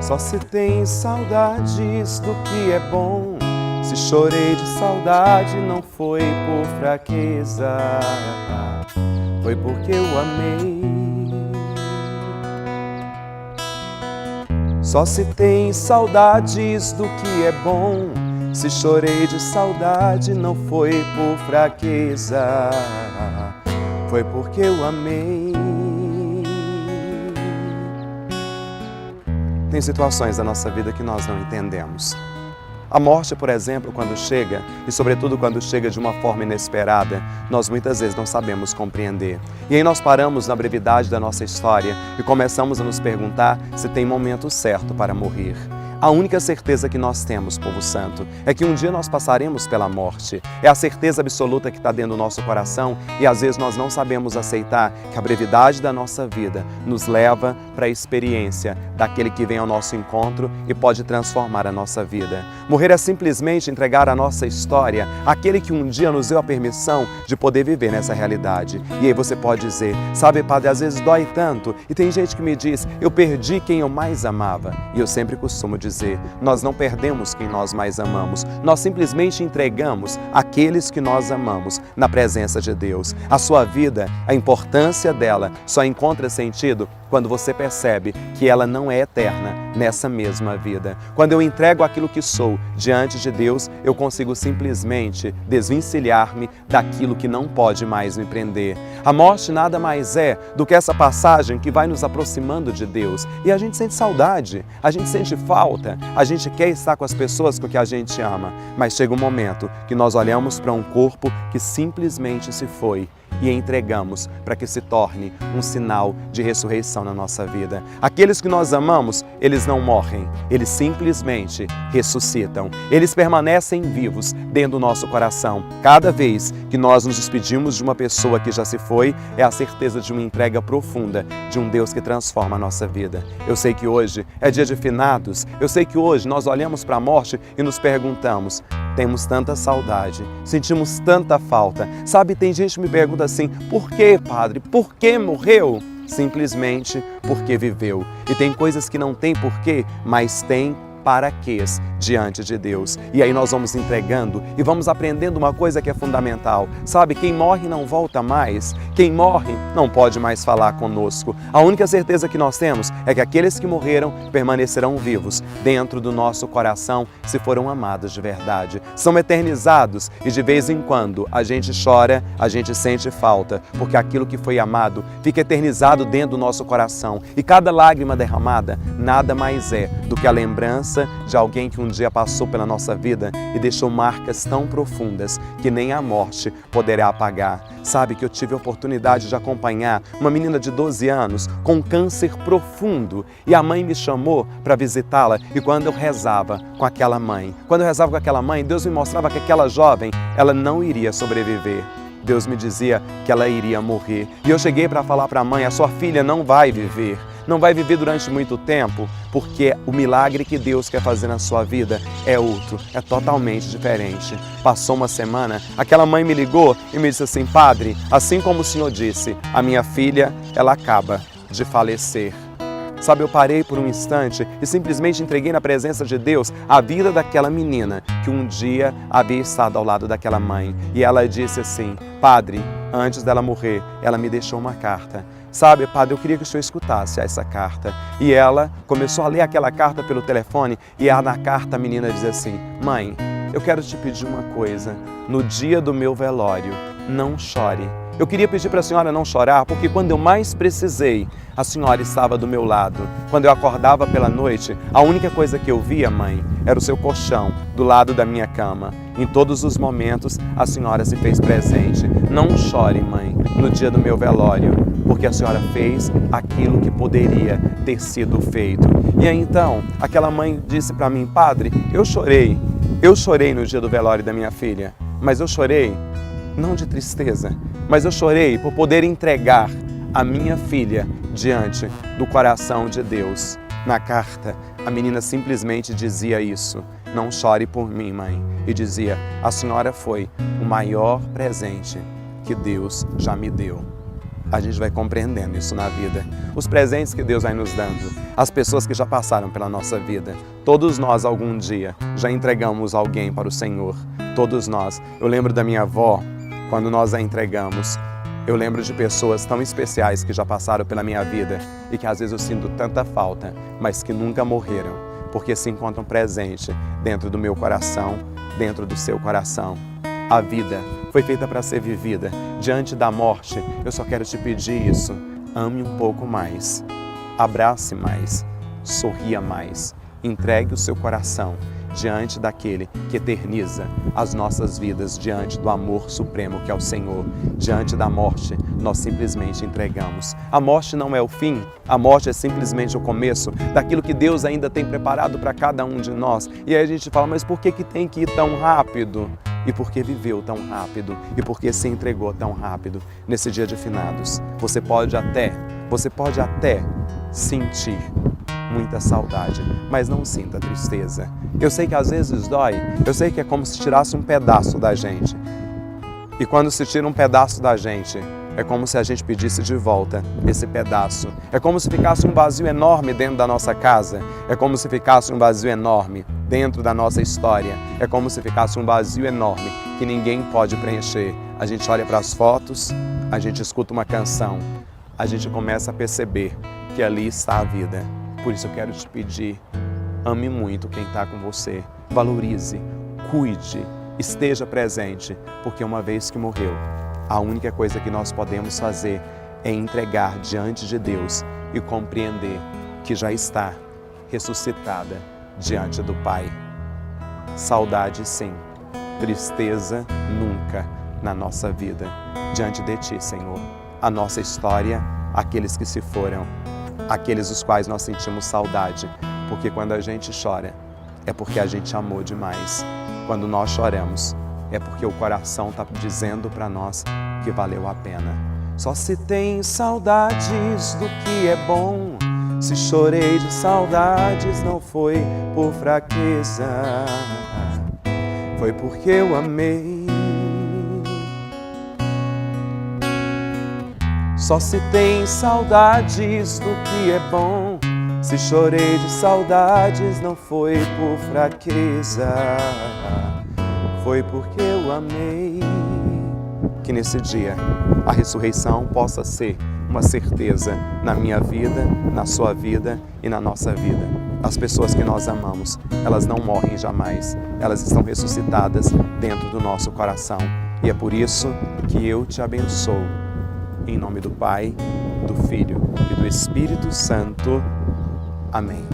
Só se tem saudades do que é bom. Se chorei de saudade não foi por fraqueza, foi porque eu amei. Só se tem saudades do que é bom. Se chorei de saudade não foi por fraqueza, foi porque eu amei. Tem situações da nossa vida que nós não entendemos. A morte, por exemplo, quando chega, e sobretudo quando chega de uma forma inesperada, nós muitas vezes não sabemos compreender. E aí nós paramos na brevidade da nossa história e começamos a nos perguntar se tem momento certo para morrer. A única certeza que nós temos, povo santo, é que um dia nós passaremos pela morte. É a certeza absoluta que está dentro do nosso coração e às vezes nós não sabemos aceitar que a brevidade da nossa vida nos leva para a experiência daquele que vem ao nosso encontro e pode transformar a nossa vida. Morrer é simplesmente entregar a nossa história àquele que um dia nos deu a permissão de poder viver nessa realidade. E aí você pode dizer, sabe, padre, às vezes dói tanto. E tem gente que me diz, eu perdi quem eu mais amava. E eu sempre costumo dizer, nós não perdemos quem nós mais amamos, nós simplesmente entregamos aqueles que nós amamos na presença de Deus. A sua vida, a importância dela só encontra sentido quando você percebe que ela não é eterna nessa mesma vida. Quando eu entrego aquilo que sou diante de Deus, eu consigo simplesmente desvencilhar-me daquilo que não pode mais me prender. A morte nada mais é do que essa passagem que vai nos aproximando de Deus. E a gente sente saudade, a gente sente falta, a gente quer estar com as pessoas com que a gente ama. Mas chega um momento que nós olhamos para um corpo que simplesmente se foi e entregamos para que se torne um sinal de ressurreição na nossa vida. Aqueles que nós amamos, eles não morrem, eles simplesmente ressuscitam. Eles permanecem vivos dentro do nosso coração. Cada vez que nós nos despedimos de uma pessoa que já se foi, é a certeza de uma entrega profunda de um Deus que transforma a nossa vida. Eu sei que hoje é dia de finados, eu sei que hoje nós olhamos para a morte e nos perguntamos, temos tanta saudade, sentimos tanta falta. Sabe, tem gente que me pergunta assim, por que, padre? Por que morreu? Simplesmente porque viveu. E tem coisas que não tem porquê, mas tem para quês diante de Deus. E aí nós vamos entregando e vamos aprendendo uma coisa que é fundamental. Sabe, quem morre não volta mais. Quem morre não pode mais falar conosco. A única certeza que nós temos é que aqueles que morreram permanecerão vivos dentro do nosso coração se foram amados de verdade. São eternizados e de vez em quando a gente chora, a gente sente falta, porque aquilo que foi amado fica eternizado dentro do nosso coração. E cada lágrima derramada nada mais é do que a lembrança de alguém que um dia passou pela nossa vida e deixou marcas tão profundas que nem a morte poderá apagar. Sabe que eu tive a oportunidade de acompanhar uma menina de 12 anos com um câncer profundo e a mãe me chamou para visitá-la e quando eu rezava com aquela mãe, Deus me mostrava que aquela jovem, ela não iria sobreviver. Deus me dizia que ela iria morrer. E eu cheguei para falar para a mãe, a sua filha não vai viver. Não vai viver durante muito tempo, porque o milagre que Deus quer fazer na sua vida é outro, é totalmente diferente. Passou uma semana, aquela mãe me ligou e me disse assim, padre, assim como o senhor disse, a minha filha, ela acaba de falecer. Sabe, eu parei por um instante e simplesmente entreguei na presença de Deus a vida daquela menina que um dia havia estado ao lado daquela mãe. E ela disse assim, padre, antes dela morrer, ela me deixou uma carta. Sabe, padre, eu queria que o senhor escutasse essa carta. E ela começou a ler aquela carta pelo telefone e na carta a menina diz assim, mãe, eu quero te pedir uma coisa, no dia do meu velório, não chore. Eu queria pedir para a senhora não chorar, porque quando eu mais precisei, a senhora estava do meu lado. Quando eu acordava pela noite, a única coisa que eu via, mãe, era o seu colchão do lado da minha cama. Em todos os momentos, a senhora se fez presente. Não chore, mãe, no dia do meu velório, porque a senhora fez aquilo que poderia ter sido feito. E aí então, aquela mãe disse para mim, padre, eu chorei no dia do velório da minha filha, mas eu chorei não de tristeza, mas eu chorei por poder entregar a minha filha diante do coração de Deus. Na carta, a menina simplesmente dizia isso, não chore por mim, mãe, e dizia, a senhora foi o maior presente que Deus já me deu. a gente vai compreendendo isso na vida. Os presentes que Deus vai nos dando, as pessoas que já passaram pela nossa vida. Todos nós, algum dia, já entregamos alguém para o Senhor. Todos nós. Eu lembro da minha avó, quando nós a entregamos. Eu lembro de pessoas tão especiais que já passaram pela minha vida e que às vezes eu sinto tanta falta, mas que nunca morreram, porque se encontram presente dentro do meu coração, dentro do seu coração. A vida foi feita para ser vivida. Diante da morte, eu só quero te pedir isso. Ame um pouco mais, abrace mais, sorria mais, entregue o seu coração diante daquele que eterniza as nossas vidas, diante do amor supremo que é o Senhor. Diante da morte, nós simplesmente entregamos. A morte não é o fim, a morte é simplesmente o começo daquilo que Deus ainda tem preparado para cada um de nós. E aí a gente fala, mas por que tem que ir tão rápido? E por que viveu tão rápido? E por que se entregou tão rápido nesse dia de finados? Você pode até sentir muita saudade, mas não sinta tristeza. Eu sei que às vezes dói, eu sei que é como se tirasse um pedaço da gente. E quando se tira um pedaço da gente, é como se a gente pedisse de volta esse pedaço. É como se ficasse um vazio enorme dentro da nossa casa. É como se ficasse um vazio enorme dentro da nossa história. É como se ficasse um vazio enorme que ninguém pode preencher. A gente olha para as fotos, a gente escuta uma canção, a gente começa a perceber que ali está a vida. Por isso eu quero te pedir, ame muito quem está com você, valorize, cuide, esteja presente, porque uma vez que morreu, a única coisa que nós podemos fazer é entregar diante de Deus e compreender que já está ressuscitada diante do Pai. Saudade sim, tristeza nunca na nossa vida, diante de Ti, Senhor. A nossa história, aqueles que se foram, aqueles dos quais nós sentimos saudade, porque quando a gente chora, é porque a gente amou demais. Quando nós choramos, é porque o coração está dizendo para nós que valeu a pena. Só se tem saudades do que é bom, se chorei de saudades não foi por fraqueza, foi porque eu amei. Só se tem saudades do que é bom, se chorei de saudades não foi por fraqueza, foi porque eu amei. Que nesse dia a ressurreição possa ser uma certeza na minha vida, na sua vida e na nossa vida. As pessoas que nós amamos, elas não morrem jamais, elas estão ressuscitadas dentro do nosso coração. E é por isso que eu te abençoo. Em nome do Pai, do Filho e do Espírito Santo. Amém.